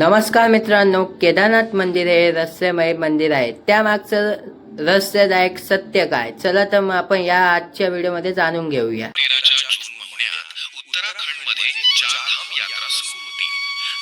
नमस्कार मित्रांनो, केदारनाथ मंदिर हे रहस्यमय मंदिर आहे. त्यामागचं रहस्यदायक सत्य काय? चला तर मग आपण या आजच्या व्हिडिओमध्ये जाणून घेऊया. 13च्या जून महिन्यात उत्तराखंडमध्ये चारधाम यात्रा सुरू होती.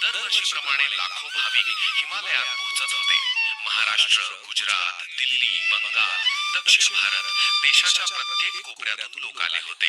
दरवर्षीप्रमाणे लाखो भाविक हिमालयात पोहोचत होते. महाराष्ट्र, गुजरात, दिल्ली, बंगाल, दक्षिण भारत देशाच्या प्रत्येक कोपऱ्यातून लोक आले होते.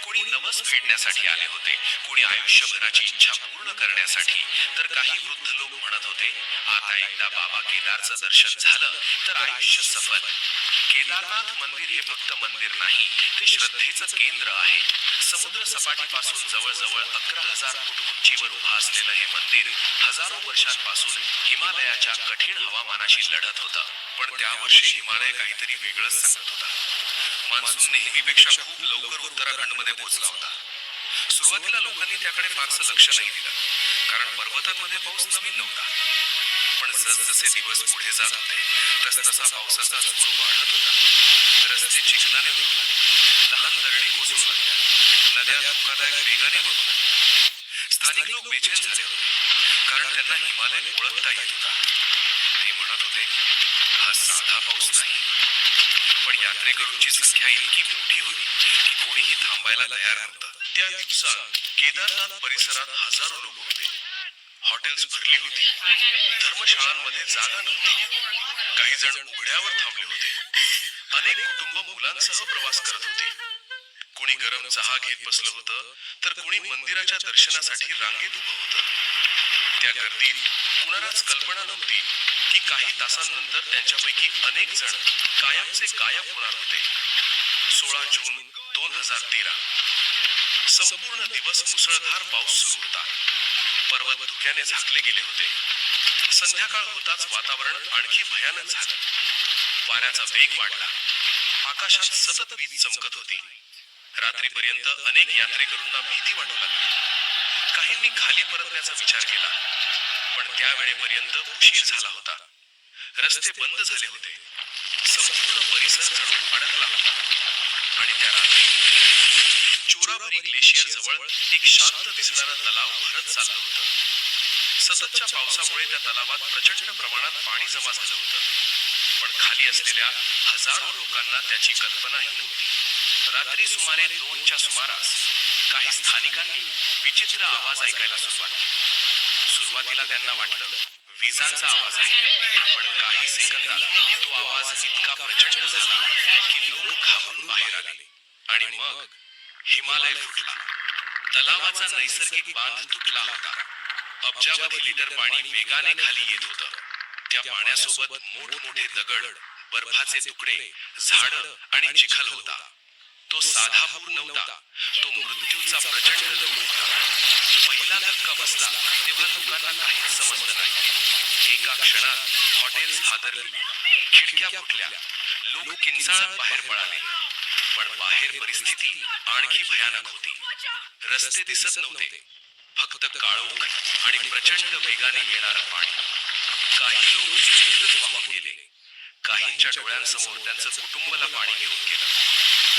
कोणी नवस फेडण्यासाठी आले होते, कोणी आयुष्यभराची इच्छा पूर्ण करण्यासाठी, तर काही वृद्ध लोक म्हणत होते, आता एकदा बाबा केदारचं दर्शन झालं तर आयुष्य सफल. केदारनाथ मंदिर हे फक्त मंदिर नाही, ते श्रद्धेचं केंद्र आहे. समुद्र सपाटीपासून जवळजवळ 11,000 फूट उंचीवर उभा असलेलं हे मंदिर हजारो वर्षांपासून हिमालयाच्या कठीण हवामानाशी लढत होतं. पण त्यावर्षी हिमालय काहीतरी वेगळंच सांगत होता. मान्सून नेहमीपेक्षा खूप लवकर उत्तराखंडमध्ये पोहोचला होता. सुरुवातीला लोकांनी त्याकडे फारसं लक्ष नाही दिलं, कारण पर्वतांमध्ये पाऊस नवीन नव्हता. पण जसजसे दिवस पुढे जात होते तसतसा पावसाचा जोर वाढत होता. रस्ते चिखलाने भरले, लहान दरडी कोसळू लागल्या, नद्या धोकादायक वेगाने वाहू लागल्या. स्थानिक लोक बेचैन झाले होते, कारण त्यांना हिमालय ओळखता येत होता. ते म्हणत होते, हा साधा पाऊस नाही. पण यात्रेकरूंची संख्या इतकी मोठी होती की कोणीही थांबायला तयार नव्हतं. त्या दिवसात केदारनाथ परिसरात हजारो लोक होते. हॉटेल्स भरली होती, धर्मशाळांमध्ये जागा नव्हती, काही जण उघड्यावर थांबले होते. अनेक कुटुंब मुलांसह प्रवास करत होती. कोणी गरम चहा घेत बसलं होतं, तर कोणी मंदिराच्या दर्शनासाठी रांगेत उभं होतं. त्या गर्दीत कुणालाच कल्पना नव्हती की काही तासांनंतर त्यांच्यापैकी अनेक जण कायमचे गायब होणार होते. 16 जून 2013 संपूर्ण दिवस मुसळधार पाऊस सुरू होता. पर्वत धुक्याने झाकले गेले होते. संध्याकाळ होताच वातावरण आणखी भयानक झालं. वाऱ्याचा वेग वाढला, आकाशात सतत वीज चमकत होती. रात्रीपर्यंत अनेक यात्रेकरूंना भीती वाटू लागली. काहींनी खाली परतण्याचा विचार केला, पण त्यावेळेपर्यंत उशीर झाला होता. रस्ते बंद झाले होते, संपूर्ण परिसर जणू अडकला होता. आणि त्या रात्री चोराबरी ग्लेशियर जवळ एक शांत दिसणारा तलाव भरत चाललं होतं. सततच्या पावसामुळे त्या तलावात प्रचंड प्रमाणात पाणी जमा झालं होतं, पण खाली असलेल्या हजारो लोकांना त्याची कल्पनाही नव्हती. रात्री सुमारे 2च्या सुमारास काही स्थानिकांनी विचित्र आवाज ऐकायला सुरुवात केली. सुरुवातीला त्यांना वाटलं विजांचा आवाज आहे, पण काही सेकंदात तो आवाज इतका प्रचंड झाला की लोक घाबरून बाहेर आले. आणि मग हिमालय फुटला. तलावाचा नैसर्गिक बांध तुटला होता. अब्जावधी लिटर पाणी वेगाने खाली येत होतं. त्या पाण्यासोबत मोठमोठे दगड, बर्फाचे तुकडे, झाडं आणि चिखल होता. तो साधा पूर नव्हता, तो मृत्यूचा प्रचंड लोट होता. पहिला धक्का बसला तेव्हा लोकांना काहीच समजलं नाही. एका क्षणात हॉटेल्स हादरली, खिडक्या फुटल्या, लोक किंचाळत बाहेर पळाले. पण बाहेर परिस्थिती आणखी भयानक होती. रस्ते दिसत नव्हते, फक्त काळोख आणि प्रचंड वेगाने येणारं पाणी. काही लोक जिवंतच वाहून गेले. काहींच्या डोळ्यांसमोर त्यांचं कुटुंबाला पाणी घेऊन गेलं.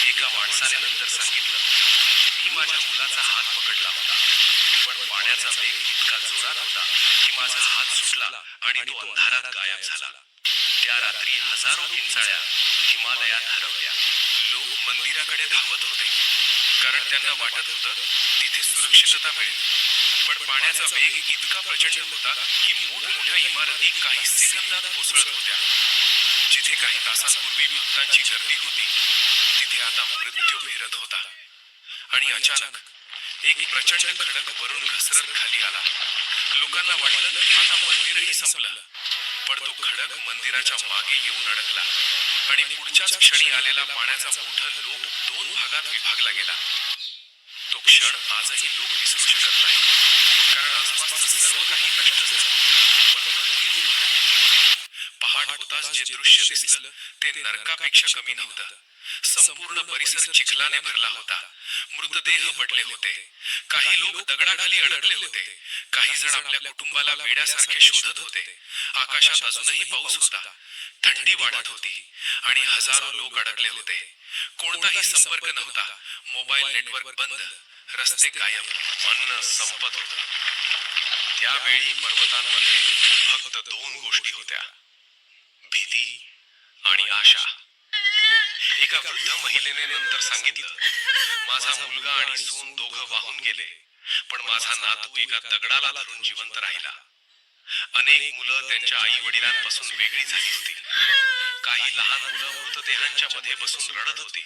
एका माणसाने नंतर सांगितलं, मी माझ्या मुलाचा हात पकडला होता, पण पाण्याचा वेग इतका जोरात होता की माझा हात सुटला आणि तो अंधारात गायब झाला. त्या रात्री हजारो किंचाळ्या हिमालयात हरवल्या. लोक मंदिराकडे धावत होते, कारण त्यांना वाटत होतं तिथे सुरक्षितता मिळेल. पण पाण्याचा वेग इतका प्रचंड होता की मोठमोठ्या इमारती काही सेकंदात कोसळत होत्या. जिथे काही तासांपूर्वी भक्तांची गर्दी होती, तिथे आता मृत्यू फिरत होता. आणि अचानक एक प्रचंड खडक वरून घसरत खाली आला. लोकांना वाटलं आता मंदिरही संपलं, पण तो खडक मंदिराच्या मागे येऊन अडकला आणि पुढच्याच क्षणी आलेला पाण्याचा मोठा लोट 2 भागात विभागला गेला. तो क्षण आजही लोक विसरू शकत नाही, कारण आसपासचं सर्व काही नष्ट झालं, पण मंदिर उरलं. पहाट होताच जे दृश्य दिसलं ते नरकापेक्षा कमी नव्हतं. संपूर्ण परिसर चिखलाने भरला होता. मृतदेह पडले होते. काही लोक दगडाखाली अडकले होते. काही जण आपल्या कुटुंबाला वेड्यासारखे शोधत होते. आकाशात अजूनही पाऊस होता. थंडी वाढत होती आणि हजारो लोक अडकले होते. कोणताही संपर्क नव्हता. मोबाईल नेटवर्क बंद, रस्ते गायब, अन्न संपत होतं. त्यावेळी पर्वतांमध्ये फक्त दोन गोष्टी होत्या, भीती आणि आशा. एका वृद्ध महिलेने नंतर सांगितलं, माझा मुलगा आणि सून दोघं वाहून गेले, पण माझा नातू एका दगडाला धरून जिवंत राहिला. अनेक मुलं त्यांच्या आई वडिलांपासून वेगळी झाली होती. काही लहान मुलं मृतदेहांच्या मध्ये बसून रडत होती.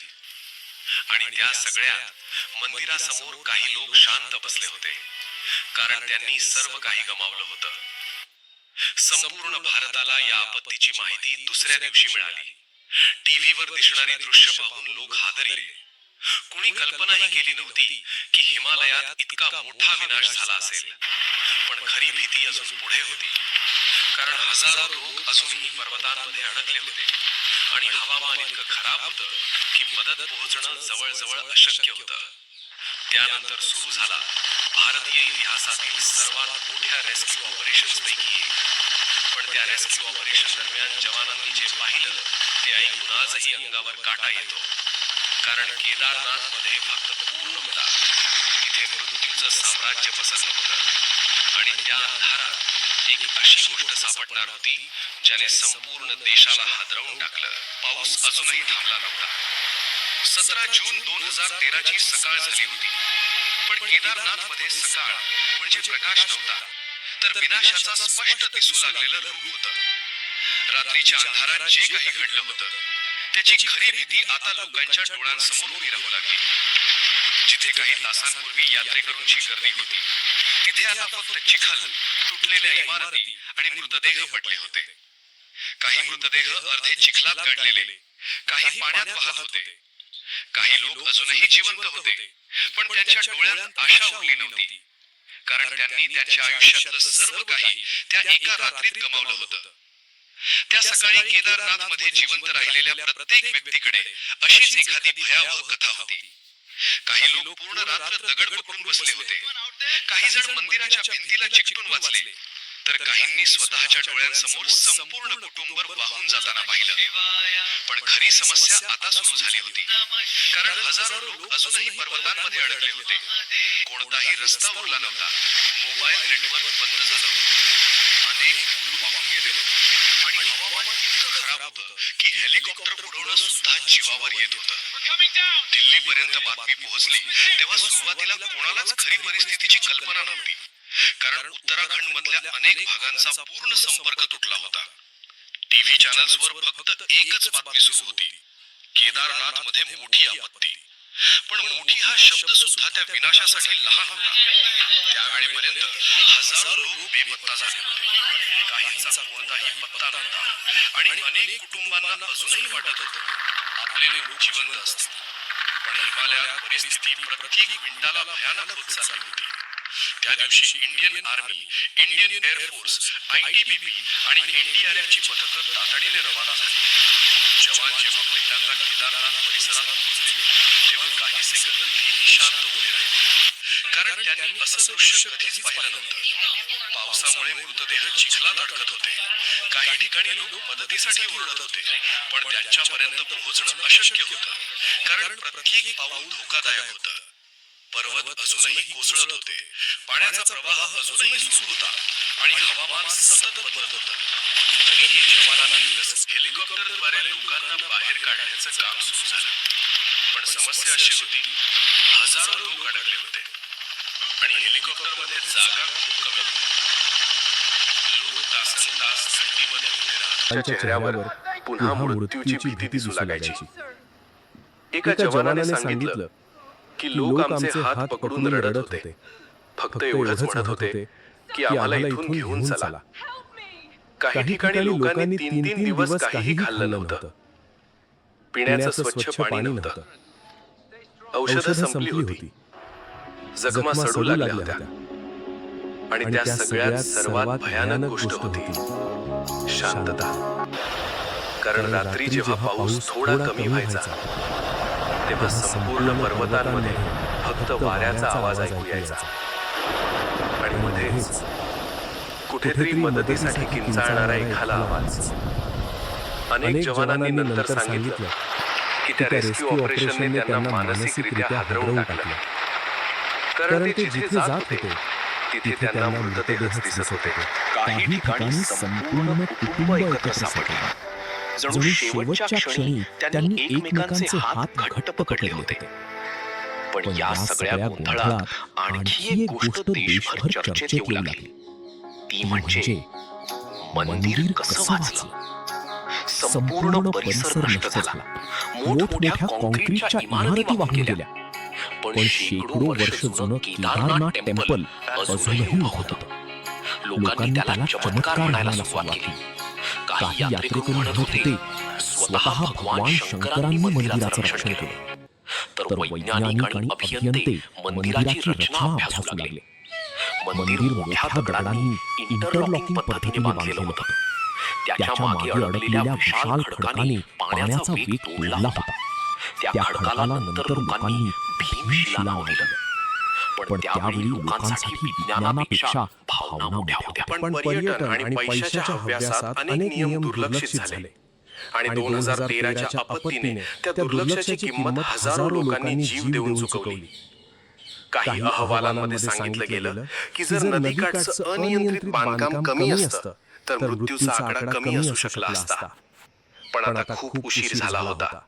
आणि त्या सगळ्यात मंदिरासमोर काही लोक शांत बसले होते, कारण त्यांनी सर्व काही गमावलं होतं. संपूर्ण भारताला या आपत्तीची माहिती दुसऱ्या दिवशी मिळाली. टीव्हीवर दिसणारी दृश्य पाहून लोक हादरले. कुणी कल्पनाही केली नव्हती की हिमालयात इतका मोठा विनाश झाला असेल. पण खरी भीती अजून पुढे होती, कारण हजारो लोक अजूनही पर्वतांमध्ये अडकले होते आणि हवामान इतकं खराब होतं की मदत पोहोचणं जवळजवळ अशक्य होतं. त्यानंतर सुरू झाला भारतीय इतिहासातील सर्वात मोठ्या रेस्क्यू ऑपरेशन्स पैकी एक. पण त्या रेस्क्यू ऑपरेशन दरम्यान जवानांनी जे पाहिलं ते ऐकून आजही अंगावर काटा येतो. कारण केदारनाथ मध्ये फक्त पूर नव्हता, तिथे मृत्यूचं साम्राज्य पसरलं होतं. आणि त्या अंधारात एक अशी गोष्ट सापडणार होती ज्याने संपूर्ण देशाला हादरवून टाकलं. पाऊस अजूनही थांबला नव्हता. 17 जून 2013 ची सकाळ झाली होती. पण केदारनाथ मध्ये सकाळ म्हणजे प्रकाश नव्हता, तर विनाशाचा स्पष्ट दिसू लागलेलं रूप होतं. रात्रीच्या अंधारात जे काही घडलं होतं त्याची खरी भीती आता लोकांच्या डोळ्यांसमोर उभी राहू लागली. जिथे काही तासांपूर्वी यात्रेकरूंची गर्दी होती, तिथे आता फक्त चिखल, तुटलेल्या इमारती आणि मृतदेह पडले होते. काही मृतदेह अर्धे चिखलात गाडलेले, काही पाण्यात वाहत होते. काही लोक अजूनही जिवंत होते, पण त्यांच्या डोळ्यात आशा उरली नव्हती, कारण त्यांनी त्यांच्या आयुष्यातलं सर्व काही त्या एका रात्रीत गमावलं होतं. त्या सकाळी केदारनाथ मध्ये जिवंत राहिलेल्या प्रत्येक व्यक्तीकडे अशीच एखादी भयावह कथा होती. काही लोक पूर्ण रात्र दगड पकडून बसले होते, काही जण मंदिराच्या भिंतीला चिकटून वाचले, तर काहींनी स्वतःच्या डोळ्यांसमोर संपूर्ण कुटुंब वाहून जाताना पाहिलं. पण खरी समस्या आता सुरू झाली होती, कारण हजारो लोक अजूनही पर्वतांमध्ये अडकले होते. कोणताही रस्ता उरला नव्हता, मोबाईल नेटवर्क बंद झालं होतं, अनेक पूल वाहून गेले होते आणि हवामान इतकं खराब होतं की हेलिकॉप्टर उडवणं सुद्धा जीवावर येत होतं. दिल्लीपर्यंत बातमी पोहोचली तेव्हा सुरुवातीला कोणालाच खरी परिस्थितीची कल्पना नव्हती, कारण उत्तराखंड मधल्या अनेक भागांचा पूर्ण संपर्क तुटला होता. टीव्ही चॅनल्सवर फक्त एकच बातमी सुरू होती, केदारनाथ मध्ये मोठी आपत्ती. पण मोठी हा शब्द सुद्धा त्या विनाशासाठी लहान होता. त्यावेळेपर्यंत हजारो लोक बेपत्ता झाले होते, काहींचा कोणताही पत्ता नव्हता आणि अनेक कुटुंबांना अजूनही वाटत होतं आपले लोक जिवंत असतील. पण हिमालयात परिस्थिती प्रत्येक मिनिटाला भयानक होत चालली होती. त्या दिवशी Indian army, Indian air force, ITBP आणि NDRF ची पथकं तातडीने रवाना झाली. जवान जेव्हा पहिल्यांदा केदारनाथ परिसरात पोहोचले तेव्हा काही सेकंद तेही शांत उभे राहिले, कारण त्यांनी असं दृश्य कधीच पाहिलं नव्हतं. पावसामुळे मृतदेह चिखलात अडकत होते, काही ठिकाणी लोक मदतीसाठी ओरडत होते, पण त्यांच्यापर्यंत पोहोचणं अशक्य होतं, कारण प्रत्येक पाऊल धोकादायक होतं. पर्वत अजूनही कोसळत होते, पाण्याचा प्रवाह अजूनही सुरू होता आणि हवामान सतत बदलत होतं. तरीही जवानांनी हेलिकॉप्टरद्वारे लोकांना बाहेर काढण्याचं काम सुरू झालं. पण समस्या अशी होती, हजारो लोक अडकले होते आणि हेलिकॉप्टरमध्ये जागा खूप कमी होती. लोक तासनतास थंडीमध्ये उभे राहत त्यांच्या चेहऱ्यावर पुन्हा मृत्यूची भीती दिसू लागायची. एका जवानाने सांगितलं की लोक आमचे हात पकडून रडत होते, फक्त एवढंच म्हणत होते की आम्हाला इथून घेऊन चला. काही ठिकाणी लोकांनी 3-3 दिवस काहीही खाल्लं नव्हतं, पिण्याचं स्वच्छ पाणी नव्हतं, औषधं संपली होती, जखमा सडू लागल्या होत्या आणि त्या सगळ्यात सर्वात भयानक गोष्ट होती शांतता. कारण रात्री जेव्हा पाऊस थोडा कमी व्हायचा तेव्हा संपूर्ण पर्वतांमध्ये फक्त वाऱ्याचा आवाज ऐकू यायचा आणि मध्येच कुठेतरी मदतीसाठी किंचाळणारा एखादा आवाज. अनेक जवानांनी नंतर सांगितलं की त्या रेस्क्यू ऑपरेशनने त्यांना मानसिकरित्या हादरवून टाकलं, कारण ते जिथे जात होते तिथे त्यांना मृतदेहच दिसत होते. काही ठिकाणी संपूर्ण कुटुंब एकत्र सापडले. जणू शेवटच्या क्षणी त्यांनी एकमेकांचे हात घट्ट पकडले होते. पण या सगळ्या गोंधळात आणखी एक गोष्ट देशभर चर्चेत येऊ लागली. ती म्हणजे मंदिर कसं वाचलं. संपूर्ण परिसर नष्ट झाला. मोठमोठ्या कॉन्क्रीटच्या इमारती वाहून गेल्या. पण शेकडो वर्ष जुनं केदारनाथ टेम्पल अजूनही उभं होतं. लोकांनी त्याला चमत्कार म्हणायला सुरुवात केली. काही यात्रेकरू म्हणत होते स्वतः भगवान शंकरांनी मंदिराचं रक्षण केलं. तर वैज्ञानिक आणि अभियंते मंदिराची रचना अभ्यासू लागले. मंदिर मोठ्या दगडांनी इंटरलॉकिंग पद्धतीने बांधलेलं होतं. त्याच्या मागे अडकलेल्या विशाल खडकाने पाण्याचा वेग तोडला होता. त्या खडकाला नंतर लोकांनी भीमशिला नाव दिलं. पण त्यावेळी लोकांसाठी विज्ञानापेक्षा भावना मोठ्या होत्या. पण पर्यटन आणि पैशाच्या हव्यासात अनेक नियम दुर्लक्षित झाले आणि 2013च्या आपत्तीने त्या दुर्लक्षाची किंमत हजारो लोकांनी जीव देऊन चुकवली. काही अहवालांमध्ये सांगितलं गेलं की जर नदीकाठचं अनियंत्रित बांधकाम कमी असतं तर मृत्यूचा आकडा कमी असू शकला असता. पण आता खूप उशीर झाला होता.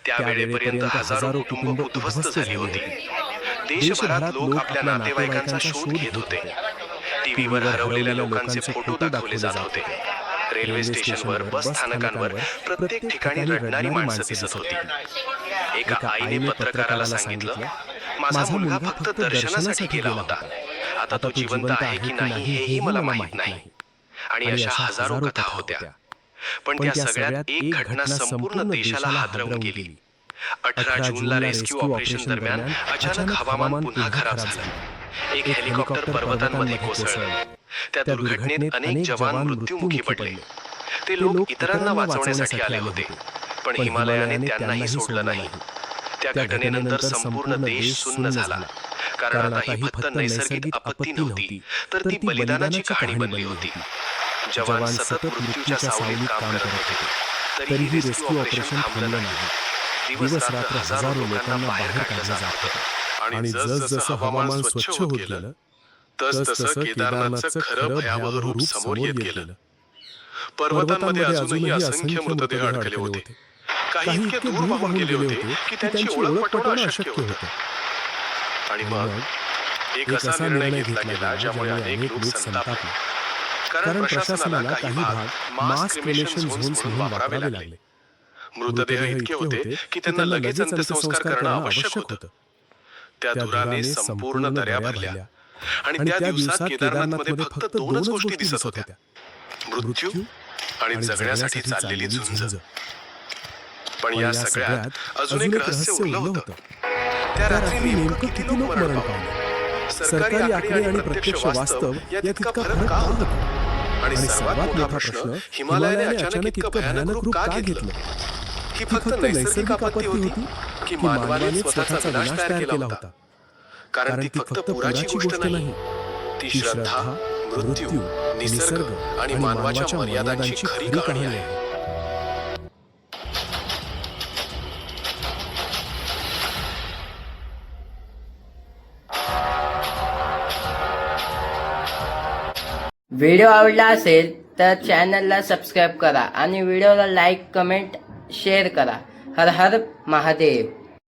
त्यावेळेपर्यंत हजारो कुटुंब उद्ध्वस्त झाली होती. देशभरात लोक आपल्या नातेवाईकांचा शोध घेत होते. टीव्हीवर हरवलेल्या लोकांचे फोटो दाखवले जात होते. रेल्वे स्टेशनवर, बस स्थानकांवर प्रत्येक ठिकाणी रडणारी माणसं दिसत होती. एका आईने पत्रकाराला सांगितलं, माझा मुलगा फक्त दर्शनासाठी गेला होता. आता तो जिवंत आहे की नाही हेही मला माहित नाही. आणि अशा हजारो कथा होत्या. पण त्या सगळ्यात एक घटना संपूर्ण देशाला हादरवून गेली. 18 जूनला रेस्क्यू ऑपरेशन दरम्यान अचानक हवामान पुन्हा खराब झालं. एक हेलिकॉप्टर पर्वतांमध्ये कोसळलं. त्या दुर्घटनेत अनेक जवान मृत्युमुखी पडले. ते लोक इतरांना वाचवण्यासाठी आले होते, पण हिमालयाने त्यांनाही सोडलं नाही. त्या घटनेनंतर संपूर्ण देश सुन्न झाला. कारण आता ही फक्त नैसर्गिक आपत्ती नव्हती, तर ती बलिदानाची कहाणी बनली होती. जवान सतत मृत्यूच्या सावलीत काम करत होते, तरीही रेस्क्यू ऑपरेशन थांबलं नाही. दिवस रात्र हजारो लोकांना बाहेर काढलं जात होतं. आणि जसजसं हवामान स्वच्छ होत गेलं तसतसं केदारनाथचं खरं भयावह रूप समोर येत गेलं. पर्वतांमध्ये अजूनही असंख्य मृतदेह अडकले होते. काही इतके दूर वाहून गेले होते की त्यांची ओळख पटवणं अशक्य होतं. आणि मग एक असा निर्णय घेतला गेला ज्यामुळे अनेक लोक संतापले. कारण प्रशासनाला काही भाग मास क्रेमेशन झोन्स म्हणून वापरावे लागले. मृतदेह इतके होते की त्यांना लगेच अंत्यसंस्कार करणं आवश्यक होतं. त्या धुराने संपूर्ण दऱ्या भरल्या आणि त्या दिवसात केदारनाथमध्ये फक्त दोनच गोष्टी दिसत होत्या, मृत्यू आणि जगण्यासाठी चाललेली झुंज. पण या सगळ्यात अजून एक रहस्य उरलं होतं. त्या रात्री नेमकं किती लोक मरण पावले. सरकारी आकडे आणि प्रत्यक्ष वास्तव यात इतका फरक का होता? आणि सर्वात मोठा प्रश्न, हिमालयाने अचानक इतकं भयानक रूप का घेतलं? ही फक्त नैसर्गिक आपत्ती होती की मानवाने स्वतःचा विनाश तयार केला होता? कारण ती फक्त पुराची गोष्ट नाही, ती श्रद्धा, मृत्यू, निसर्ग आणि मानवाच्या मर्यादांची खरी कहाणी आहे. व्हिडिओ आवडला असेल तर चॅनलला सबस्क्राईब करा आणि व्हिडिओला लाईक, कमेंट, शेअर करा. हर हर महादेव.